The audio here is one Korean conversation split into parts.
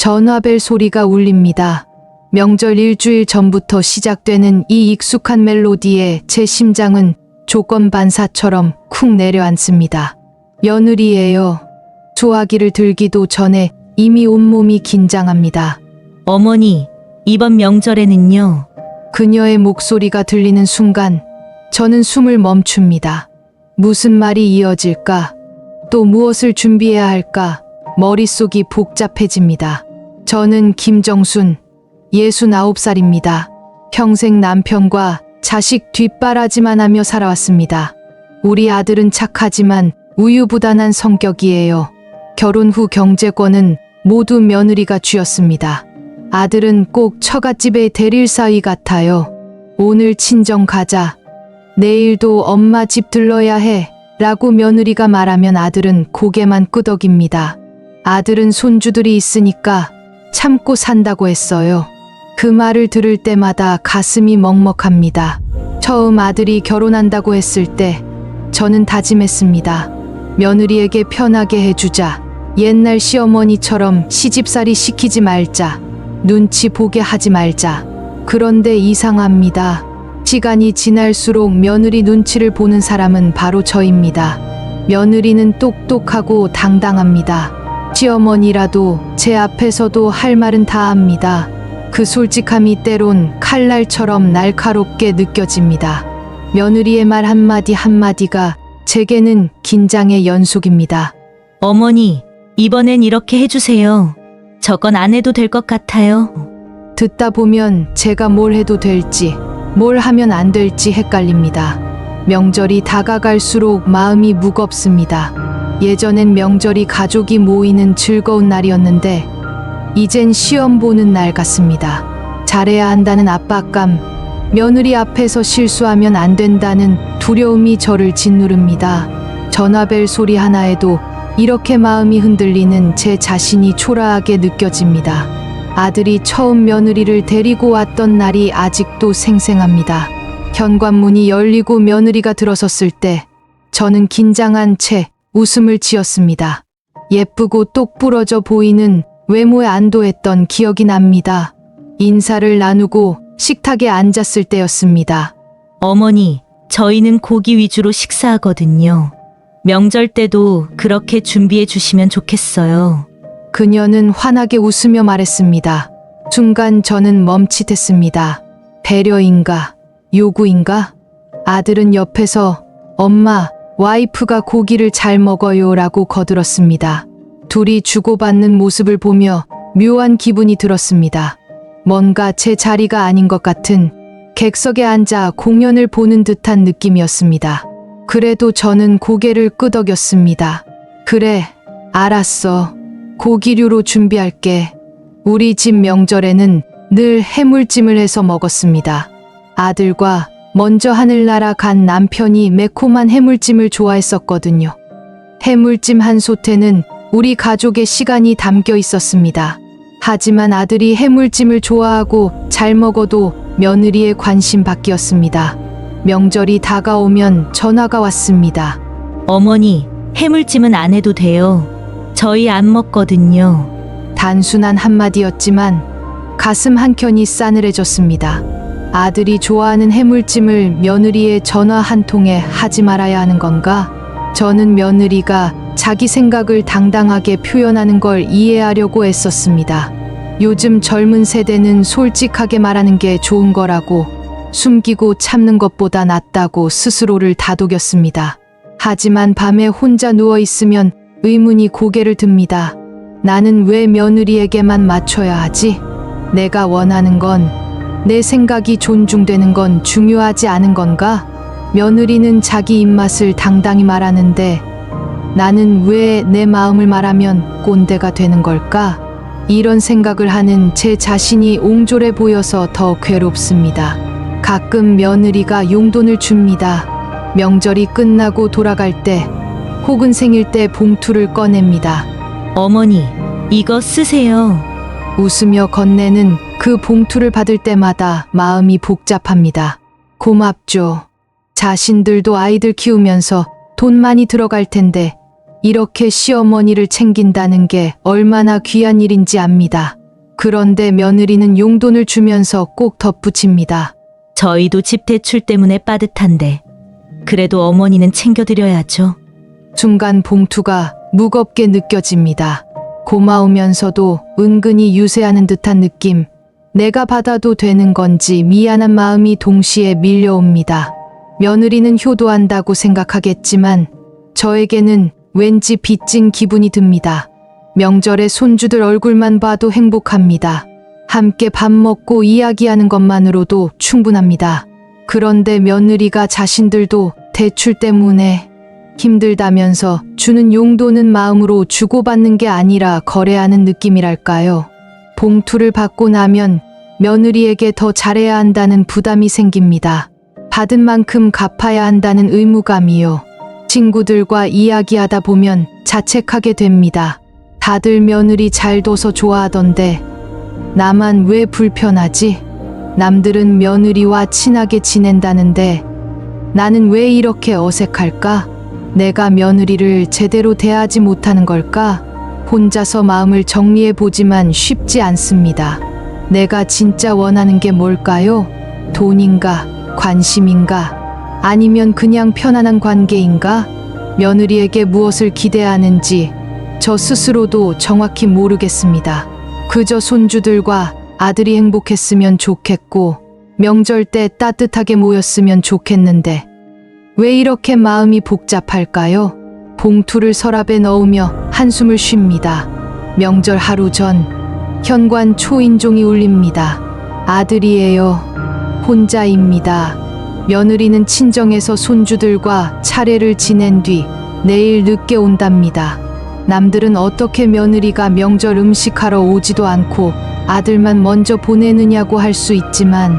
전화벨 소리가 울립니다. 명절 일주일 전부터 시작되는 이 익숙한 멜로디에 제 심장은 조건반사처럼 쿵 내려앉습니다. 며느리예요. 수화기를 들기도 전에 이미 온몸이 긴장합니다. 어머니, 이번 명절에는요. 그녀의 목소리가 들리는 순간 저는 숨을 멈춥니다. 무슨 말이 이어질까? 또 무엇을 준비해야 할까? 머릿속이 복잡해집니다. 저는 김정순, 69살입니다. 평생 남편과 자식 뒷바라지만 하며 살아왔습니다. 우리 아들은 착하지만 우유부단한 성격이에요. 결혼 후 경제권은 모두 며느리가 쥐었습니다. 아들은 꼭 처갓집의 대릴사위 같아요. 오늘 친정 가자. 내일도 엄마 집 들러야 해. 라고 며느리가 말하면 아들은 고개만 끄덕입니다. 아들은 손주들이 있으니까 참고 산다고 했어요. 그 말을 들을 때마다 가슴이 먹먹합니다. 처음 아들이 결혼한다고 했을 때 저는 다짐했습니다. 며느리에게 편하게 해주자. 옛날 시어머니처럼 시집살이 시키지 말자. 눈치 보게 하지 말자. 그런데 이상합니다. 시간이 지날수록 며느리 눈치를 보는 사람은 바로 저입니다. 며느리는 똑똑하고 당당합니다. 시어머니라도 제 앞에서도 할 말은 다 합니다. 그 솔직함이 때론 칼날처럼 날카롭게 느껴집니다. 며느리의 말 한마디 한마디가 제게는 긴장의 연속입니다. 어머니, 이번엔 이렇게 해주세요. 저건 안 해도 될 것 같아요. 듣다 보면 제가 뭘 해도 될지, 뭘 하면 안 될지 헷갈립니다. 명절이 다가갈수록 마음이 무겁습니다. 예전엔 명절이 가족이 모이는 즐거운 날이었는데 이젠 시험 보는 날 같습니다. 잘해야 한다는 압박감, 며느리 앞에서 실수하면 안 된다는 두려움이 저를 짓누릅니다. 전화벨 소리 하나에도 이렇게 마음이 흔들리는 제 자신이 초라하게 느껴집니다. 아들이 처음 며느리를 데리고 왔던 날이 아직도 생생합니다. 현관문이 열리고 며느리가 들어섰을 때 저는 긴장한 채 웃음을 지었습니다. 예쁘고 똑부러져 보이는 외모에 안도했던 기억이 납니다. 인사를 나누고 식탁에 앉았을 때였습니다. 어머니, 저희는 고기 위주로 식사하거든요. 명절 때도 그렇게 준비해 주시면 좋겠어요. 그녀는 환하게 웃으며 말했습니다. 순간 저는 멈칫했습니다. 배려인가? 요구인가? 아들은 옆에서 엄마, 와이프가 고기를 잘 먹어요 라고 거들었습니다. 둘이 주고받는 모습을 보며 묘한 기분이 들었습니다. 뭔가 제 자리가 아닌 것 같은 객석에 앉아 공연을 보는 듯한 느낌이었습니다. 그래도 저는 고개를 끄덕였습니다. 그래, 알았어. 고기류로 준비할게. 우리 집 명절에는 늘 해물찜을 해서 먹었습니다. 아들과 먼저 하늘나라 간 남편이 매콤한 해물찜을 좋아했었거든요. 해물찜 한 솥에는 우리 가족의 시간이 담겨 있었습니다. 하지만 아들이 해물찜을 좋아하고 잘 먹어도 며느리의 관심 밖이었습니다. 명절이 다가오면 전화가 왔습니다. 어머니, 해물찜은 안 해도 돼요. 저희 안 먹거든요. 단순한 한마디였지만 가슴 한켠이 싸늘해졌습니다. 아들이 좋아하는 해물찜을 며느리의 전화 한 통에 하지 말아야 하는 건가? 저는 며느리가 자기 생각을 당당하게 표현하는 걸 이해하려고 애썼습니다. 요즘 젊은 세대는 솔직하게 말하는 게 좋은 거라고, 숨기고 참는 것보다 낫다고 스스로를 다독였습니다. 하지만 밤에 혼자 누워 있으면 의문이 고개를 듭니다. 나는 왜 며느리에게만 맞춰야 하지? 내가 원하는 건, 내 생각이 존중되는 건 중요하지 않은 건가? 며느리는 자기 입맛을 당당히 말하는데 나는 왜 내 마음을 말하면 꼰대가 되는 걸까? 이런 생각을 하는 제 자신이 옹졸해 보여서 더 괴롭습니다. 가끔 며느리가 용돈을 줍니다. 명절이 끝나고 돌아갈 때 혹은 생일 때 봉투를 꺼냅니다. 어머니, 이거 쓰세요. 웃으며 건네는 그 봉투를 받을 때마다 마음이 복잡합니다. 고맙죠. 자신들도 아이들 키우면서 돈 많이 들어갈 텐데 이렇게 시어머니를 챙긴다는 게 얼마나 귀한 일인지 압니다. 그런데 며느리는 용돈을 주면서 꼭 덧붙입니다. 저희도 집 대출 때문에 빠듯한데 그래도 어머니는 챙겨드려야죠. 순간 봉투가 무겁게 느껴집니다. 고마우면서도 은근히 유세하는 듯한 느낌. 내가 받아도 되는 건지 미안한 마음이 동시에 밀려옵니다. 며느리는 효도한다고 생각하겠지만 저에게는 왠지 빚진 기분이 듭니다. 명절에 손주들 얼굴만 봐도 행복합니다. 함께 밥 먹고 이야기하는 것만으로도 충분합니다. 그런데 며느리가 자신들도 대출 때문에 힘들다면서 주는 용돈은 마음으로 주고받는 게 아니라 거래하는 느낌이랄까요. 봉투를 받고 나면 며느리에게 더 잘해야 한다는 부담이 생깁니다. 받은 만큼 갚아야 한다는 의무감이요. 친구들과 이야기하다 보면 자책하게 됩니다. 다들 며느리 잘 둬서 좋아하던데 나만 왜 불편하지? 남들은 며느리와 친하게 지낸다는데 나는 왜 이렇게 어색할까? 내가 며느리를 제대로 대하지 못하는 걸까? 혼자서 마음을 정리해 보지만 쉽지 않습니다. 내가 진짜 원하는 게 뭘까요? 돈인가? 관심인가? 아니면 그냥 편안한 관계인가? 며느리에게 무엇을 기대하는지 저 스스로도 정확히 모르겠습니다. 그저 손주들과 아들이 행복했으면 좋겠고 명절 때 따뜻하게 모였으면 좋겠는데 왜 이렇게 마음이 복잡할까요? 봉투를 서랍에 넣으며 한숨을 쉽니다. 명절 하루 전 현관 초인종이 울립니다. 아들이에요. 혼자입니다. 며느리는 친정에서 손주들과 차례를 지낸 뒤 내일 늦게 온답니다. 남들은 어떻게 며느리가 명절 음식하러 오지도 않고 아들만 먼저 보내느냐고 할 수 있지만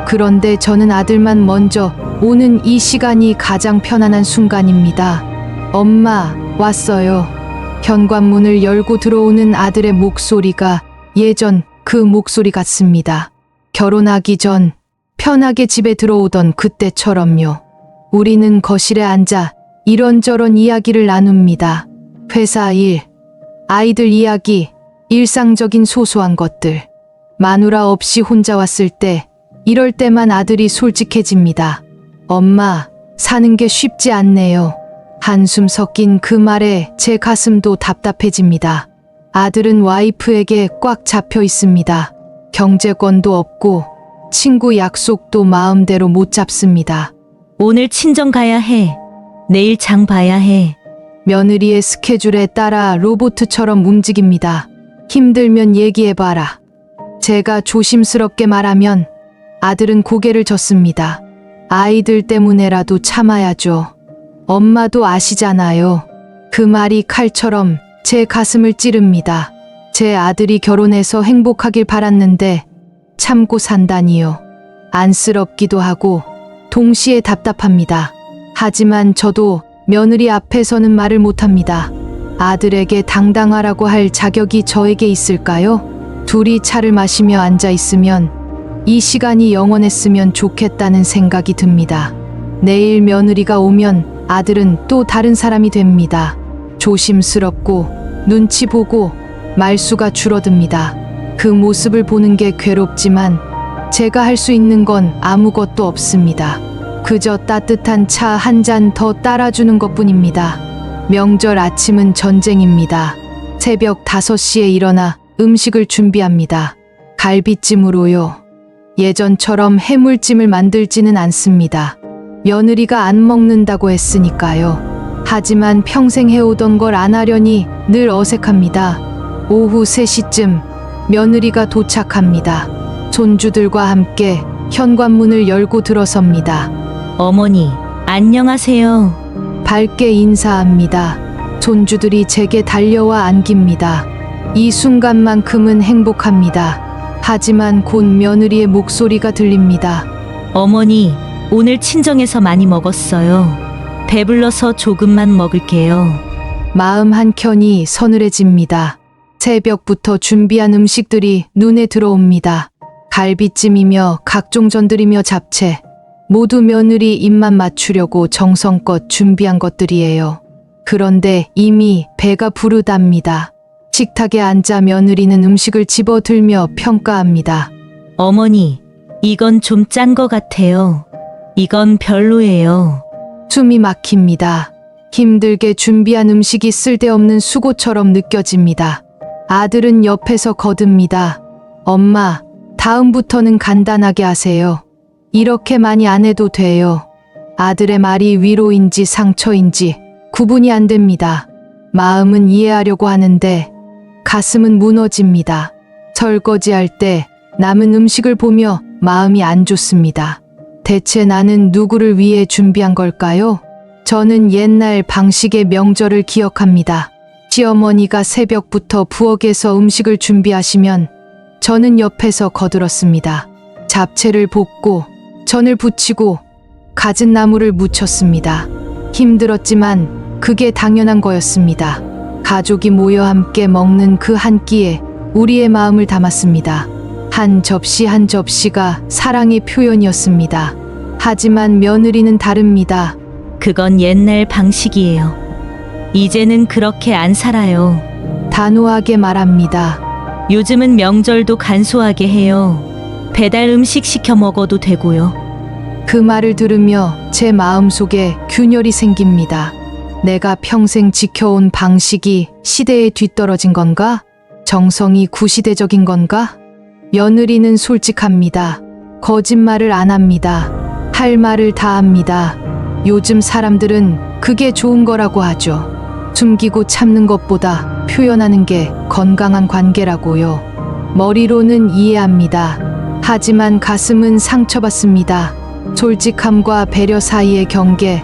그런데 저는 아들만 먼저 오는 이 시간이 가장 편안한 순간입니다. 엄마, 왔어요. 현관문을 열고 들어오는 아들의 목소리가 예전 그 목소리 같습니다. 결혼하기 전 편하게 집에 들어오던 그때처럼요. 우리는 거실에 앉아 이런저런 이야기를 나눕니다. 회사 일, 아이들 이야기, 일상적인 소소한 것들. 마누라 없이 혼자 왔을 때 이럴 때만 아들이 솔직해집니다. 엄마, 사는 게 쉽지 않네요. 한숨 섞인 그 말에 제 가슴도 답답해집니다. 아들은 와이프에게 꽉 잡혀 있습니다. 경제권도 없고 친구 약속도 마음대로 못 잡습니다. 오늘 친정 가야 해. 내일 장 봐야 해. 며느리의 스케줄에 따라 로봇처럼 움직입니다. 힘들면 얘기해봐라. 제가 조심스럽게 말하면 아들은 고개를 젓습니다. 아이들 때문에라도 참아야죠. 엄마도 아시잖아요. 그 말이 칼처럼 제 가슴을 찌릅니다. 제 아들이 결혼해서 행복하길 바랐는데 참고 산다니요. 안쓰럽기도 하고 동시에 답답합니다. 하지만 저도 며느리 앞에서는 말을 못합니다. 아들에게 당당하라고 할 자격이 저에게 있을까요? 둘이 차를 마시며 앉아 있으면 이 시간이 영원했으면 좋겠다는 생각이 듭니다. 내일 며느리가 오면 아들은 또 다른 사람이 됩니다. 조심스럽고 눈치 보고 말수가 줄어듭니다. 그 모습을 보는 게 괴롭지만 제가 할 수 있는 건 아무것도 없습니다. 그저 따뜻한 차 한 잔 더 따라주는 것뿐입니다. 명절 아침은 전쟁입니다. 새벽 5시에 일어나 음식을 준비합니다. 갈비찜으로요. 예전처럼 해물찜을 만들지는 않습니다. 며느리가 안 먹는다고 했으니까요. 하지만 평생 해오던 걸 안 하려니 늘 어색합니다. 오후 3시쯤 며느리가 도착합니다. 손주들과 함께 현관문을 열고 들어섭니다. 어머니, 안녕하세요. 밝게 인사합니다. 손주들이 제게 달려와 안깁니다. 이 순간만큼은 행복합니다. 하지만 곧 며느리의 목소리가 들립니다. 어머니, 오늘 친정에서 많이 먹었어요. 배불러서 조금만 먹을게요. 마음 한켠이 서늘해집니다. 새벽부터 준비한 음식들이 눈에 들어옵니다. 갈비찜이며 각종 전들이며 잡채. 모두 며느리 입맛 맞추려고 정성껏 준비한 것들이에요. 그런데 이미 배가 부르답니다. 식탁에 앉아 며느리는 음식을 집어들며 평가합니다. 어머니, 이건 좀 짠 것 같아요. 이건 별로예요. 숨이 막힙니다. 힘들게 준비한 음식이 쓸데없는 수고처럼 느껴집니다. 아들은 옆에서 거듭니다. 엄마, 다음부터는 간단하게 하세요. 이렇게 많이 안 해도 돼요. 아들의 말이 위로인지 상처인지 구분이 안 됩니다. 마음은 이해하려고 하는데 가슴은 무너집니다. 설거지할 때 남은 음식을 보며 마음이 안 좋습니다. 대체 나는 누구를 위해 준비한 걸까요? 저는 옛날 방식의 명절을 기억합니다. 시어머니가 새벽부터 부엌에서 음식을 준비하시면 저는 옆에서 거들었습니다. 잡채를 볶고 전을 부치고 갖은 나물을 무쳤습니다. 힘들었지만 그게 당연한 거였습니다. 가족이 모여 함께 먹는 그 한 끼에 우리의 마음을 담았습니다. 한 접시 한 접시가 사랑의 표현이었습니다. 하지만 며느리는 다릅니다. 그건 옛날 방식이에요. 이제는 그렇게 안 살아요. 단호하게 말합니다. 요즘은 명절도 간소하게 해요. 배달 음식 시켜 먹어도 되고요. 그 말을 들으며 제 마음속에 균열이 생깁니다. 내가 평생 지켜온 방식이 시대에 뒤떨어진 건가? 정성이 구시대적인 건가? 며느리는 솔직합니다. 거짓말을 안 합니다. 할 말을 다 합니다. 요즘 사람들은 그게 좋은 거라고 하죠. 숨기고 참는 것보다 표현하는 게 건강한 관계라고요. 머리로는 이해합니다. 하지만 가슴은 상처받습니다. 솔직함과 배려 사이의 경계,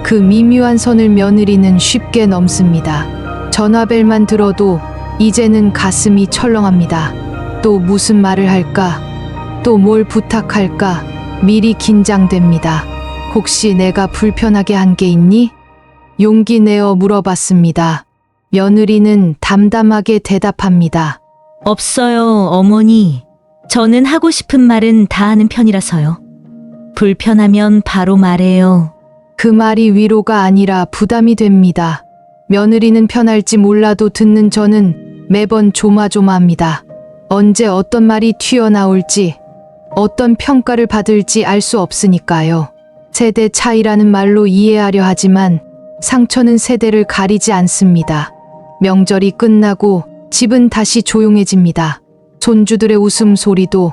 그 미묘한 선을 며느리는 쉽게 넘습니다. 전화벨만 들어도 이제는 가슴이 철렁합니다. 또 무슨 말을 할까? 또 뭘 부탁할까? 미리 긴장됩니다. 혹시 내가 불편하게 한 게 있니? 용기 내어 물어봤습니다. 며느리는 담담하게 대답합니다. 없어요, 어머니. 저는 하고 싶은 말은 다 하는 편이라서요. 불편하면 바로 말해요. 그 말이 위로가 아니라 부담이 됩니다. 며느리는 편할지 몰라도 듣는 저는 매번 조마조마합니다. 언제 어떤 말이 튀어나올지, 어떤 평가를 받을지 알 수 없으니까요. 세대 차이라는 말로 이해하려 하지만 상처는 세대를 가리지 않습니다. 명절이 끝나고 집은 다시 조용해집니다. 손주들의 웃음소리도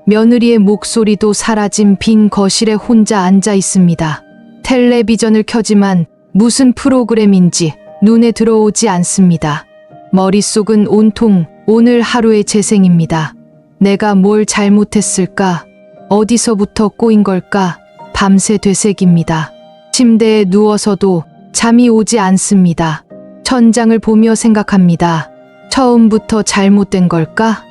며느리의 목소리도 사라진 빈 거실에 혼자 앉아 있습니다. 텔레비전을 켜지만 무슨 프로그램인지 눈에 들어오지 않습니다. 머릿속은 온통 오늘 하루의 재생입니다. 내가 뭘 잘못했을까? 어디서부터 꼬인 걸까? 밤새 되새깁니다. 침대에 누워서도 잠이 오지 않습니다. 천장을 보며 생각합니다. 처음부터 잘못된 걸까?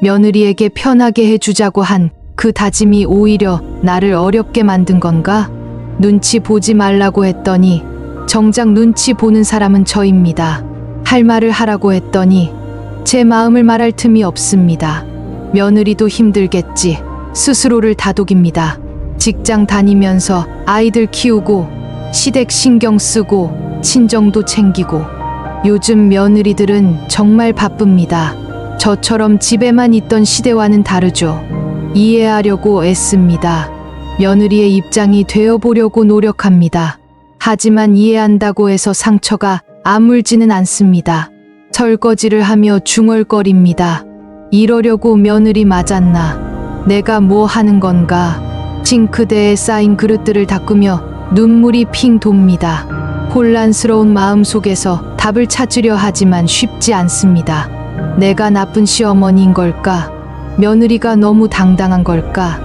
며느리에게 편하게 해주자고 한 그 다짐이 오히려 나를 어렵게 만든 건가? 눈치 보지 말라고 했더니 정작 눈치 보는 사람은 저입니다. 할 말을 하라고 했더니 제 마음을 말할 틈이 없습니다. 며느리도 힘들겠지. 스스로를 다독입니다. 직장 다니면서 아이들 키우고 시댁 신경 쓰고 친정도 챙기고 요즘 며느리들은 정말 바쁩니다. 저처럼 집에만 있던 시대와는 다르죠. 이해하려고 애씁니다. 며느리의 입장이 되어보려고 노력합니다. 하지만 이해한다고 해서 상처가 아물지는 않습니다. 설거지를 하며 중얼거립니다. 이러려고 며느리 맞았나? 내가 뭐 하는 건가? 싱크대에 쌓인 그릇들을 닦으며 눈물이 핑 돕니다. 혼란스러운 마음 속에서 답을 찾으려 하지만 쉽지 않습니다. 내가 나쁜 시어머니인 걸까? 며느리가 너무 당당한 걸까?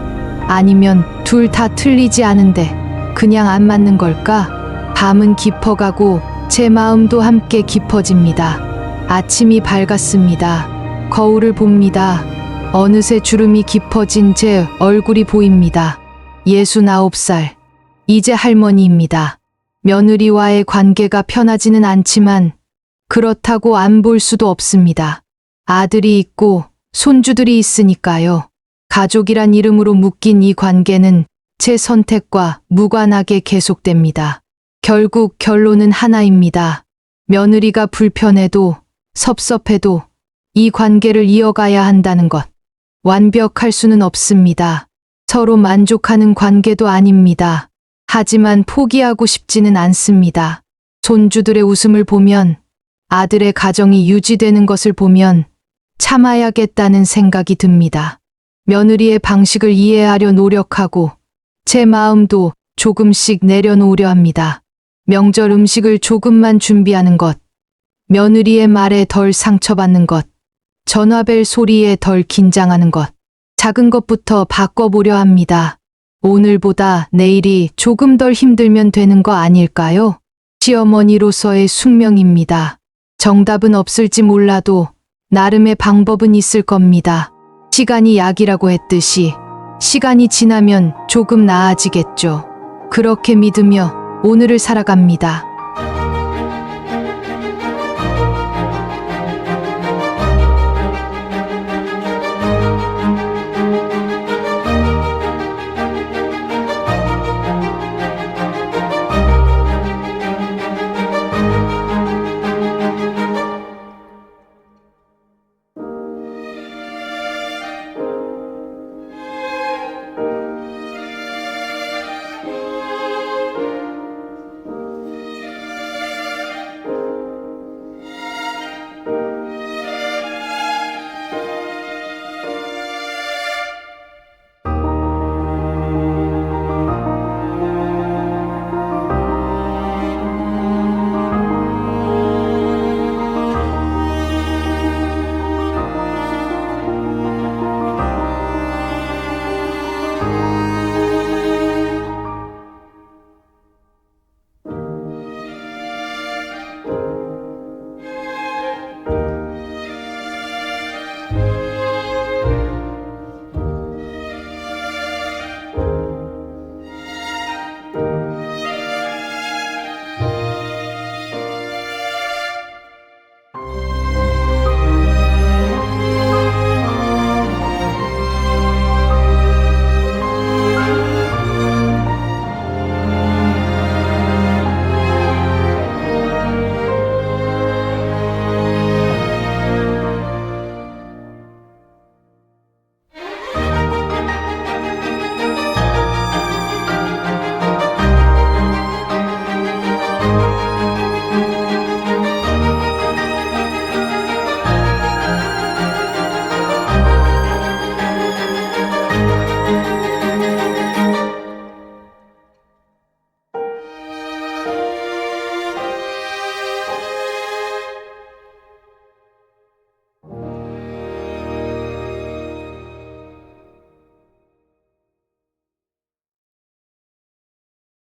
아니면 둘 다 틀리지 않은데 그냥 안 맞는 걸까? 밤은 깊어가고 제 마음도 함께 깊어집니다. 아침이 밝았습니다. 거울을 봅니다. 어느새 주름이 깊어진 제 얼굴이 보입니다. 69살. 이제 할머니입니다. 며느리와의 관계가 편하지는 않지만 그렇다고 안 볼 수도 없습니다. 아들이 있고 손주들이 있으니까요. 가족이란 이름으로 묶인 이 관계는 제 선택과 무관하게 계속됩니다. 결국 결론은 하나입니다. 며느리가 불편해도 섭섭해도 이 관계를 이어가야 한다는 것. 완벽할 수는 없습니다. 서로 만족하는 관계도 아닙니다. 하지만 포기하고 싶지는 않습니다. 손주들의 웃음을 보면, 아들의 가정이 유지되는 것을 보면 참아야겠다는 생각이 듭니다. 며느리의 방식을 이해하려 노력하고 제 마음도 조금씩 내려놓으려 합니다. 명절 음식을 조금만 준비하는 것, 며느리의 말에 덜 상처받는 것, 전화벨 소리에 덜 긴장하는 것, 작은 것부터 바꿔보려 합니다. 오늘보다 내일이 조금 덜 힘들면 되는 거 아닐까요? 시어머니로서의 숙명입니다. 정답은 없을지 몰라도 나름의 방법은 있을 겁니다. 시간이 약이라고 했듯이 시간이 지나면 조금 나아지겠죠. 그렇게 믿으며 오늘을 살아갑니다.